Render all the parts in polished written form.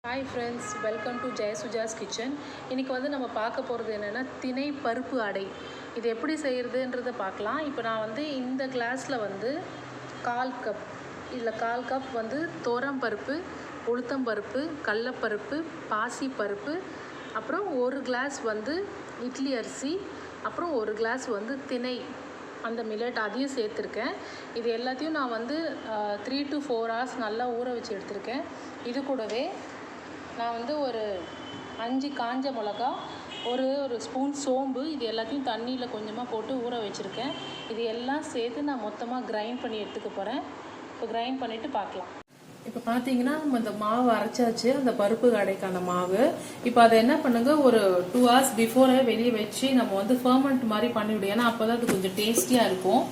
Hi friends, welcome to Jayasuja's kitchen. இன்றைக்கி வந்து நம்ம பார்க்க போகிறது என்னென்னா திணை பருப்பு அடை. இது எப்படி செய்கிறதுன்றதை பார்க்கலாம். இப்போ நான் வந்து இந்த கிளாஸில் வந்து 1/4 கப், இதில் 1/4 கப் வந்து துவரம்பருப்பு, உளுத்தம்பருப்பு, கடலப்பருப்பு, பாசிப்பருப்பு, அப்புறம் 1 கிளாஸ் வந்து இட்லி அரிசி, அப்புறம் 1 கிளாஸ் வந்து திணை அந்த மில்லட் அதையும் சேர்த்துருக்கேன். இது எல்லாத்தையும் நான் வந்து 3 to 4 hours நல்லா ஊற வச்சு எடுத்திருக்கேன். இது கூடவே நான் வந்து ஒரு 5 காஞ்ச மிளகா, ஒரு ஸ்பூன் சோம்பு, இது எல்லாத்தையும் தண்ணியில் கொஞ்சமாக போட்டு ஊற வச்சுருக்கேன். இது எல்லாம் சேர்த்து நான் மொத்தமாக கிரைண்ட் பண்ணி எடுத்துக்க போகிறேன். இப்போ கிரைண்ட் பண்ணிவிட்டு பார்க்கலாம். இப்போ பார்த்தீங்கன்னா நம்ம இந்த மாவு அரைச்சாச்சு, அந்த பருப்பு அடைக்கான மாவு. இப்போ அதை என்ன பண்ணுங்க, ஒரு 2 hours பிஃபோரே வெளியே வச்சு நம்ம வந்து ஃபர்மெண்ட் மாதிரி பண்ணிவிடும். ஏன்னா அப்போ தான் அது கொஞ்சம் டேஸ்டியாக இருக்கும்.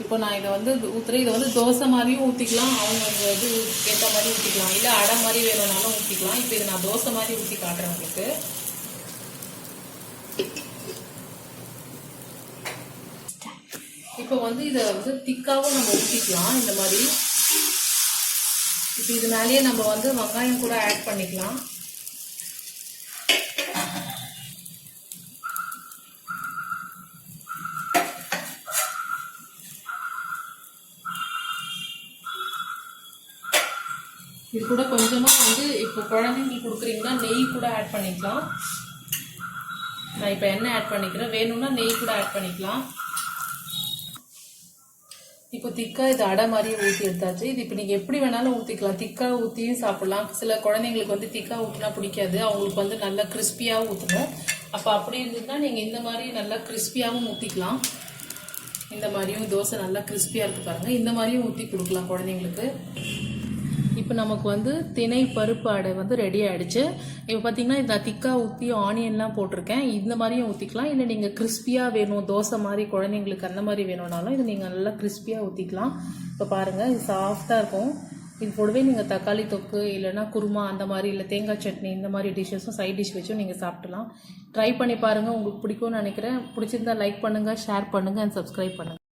இப்போ நான் இதை வந்து ஊற்றுறேன். இதை வந்து தோசை மாதிரியும் ஊற்றிக்கலாம், அவங்க இது ஏற்ற மாதிரி ஊற்றிக்கலாம், இல்லை அடை மாதிரி வேணும்னாலும் ஊற்றிக்கலாம். இப்போ இது நான் தோசை மாதிரி ஊற்றி காட்டுறேன் உங்களுக்கு. இப்போ வந்து இதை வந்து திக்காவும் நம்ம ஊற்றிக்கலாம் இந்த மாதிரி. இப்போ இது மேலேயே நம்ம வந்து வெங்காயம் கூட ஆட் பண்ணிக்கலாம். இது கூட கொஞ்சமாக வந்து இப்போ குழந்தைங்களுக்கு கொடுக்குறீங்கன்னா நெய் கூட ஆட் பண்ணிக்கலாம். நான் இப்போ எண்ணெய் ஆட் பண்ணிக்கிறேன், வேணும்னா நெய் கூட ஆட் பண்ணிக்கலாம். இப்போ திக்காக இது அடை மாதிரி ஊற்றி எடுத்தாச்சு. இது இப்போ நீங்கள் எப்படி வேணாலும் ஊற்றிக்கலாம், திக்காக ஊற்றியும் சாப்பிட்லாம். சில குழந்தைங்களுக்கு வந்து திக்காக ஊற்றினா பிடிக்காது, அவங்களுக்கு வந்து நல்லா கிறிஸ்பியாகவும் ஊற்றணும். அப்போ அப்படி இருந்ததுன்னா நீங்கள் இந்த மாதிரி நல்லா கிறிஸ்பியாகவும் ஊற்றிக்கலாம். இந்த மாதிரியும் தோசை நல்லா கிறிஸ்பியாக இருக்குது பாருங்கள், இந்த மாதிரியும் ஊற்றி கொடுக்கலாம் குழந்தைங்களுக்கு. இப்போ நமக்கு வந்து திணை பருப்பு அடை வந்து ரெடி ஆகிடுச்சு. இப்போ பார்த்தீங்கன்னா இந்த திக்காக ஊற்றி ஆனியன்லாம் போட்டிருக்கேன். இந்த மாதிரியும் ஊற்றிக்கலாம், இல்லை நீங்கள் கிறிஸ்பியாக வேணும் தோசை மாதிரி குழந்தைங்களுக்கு அந்த மாதிரி வேணும்னாலும் இது நீங்கள் நல்லா கிறிஸ்பியாக ஊற்றிக்கலாம். இப்போ பாருங்கள், இது சாஃப்டாக இருக்கும். இது கூடவே நீங்கள் தக்காளி தொக்கு, இல்லைனா குருமா அந்த மாதிரி, இல்லை தேங்காய் சட்னி இந்த மாதிரி டிஷ்ஷஸும் சைட் டிஷ் வச்சும் நீங்கள் சாப்பிடலாம். ட்ரை பண்ணி பாருங்கள், உங்களுக்கு பிடிக்கும்னு நினைக்கிறேன். பிடிச்சிருந்தா லைக் பண்ணுங்கள், ஷேர் பண்ணுங்கள் அண்ட் சப்ஸ்கிரைப் பண்ணுங்கள்.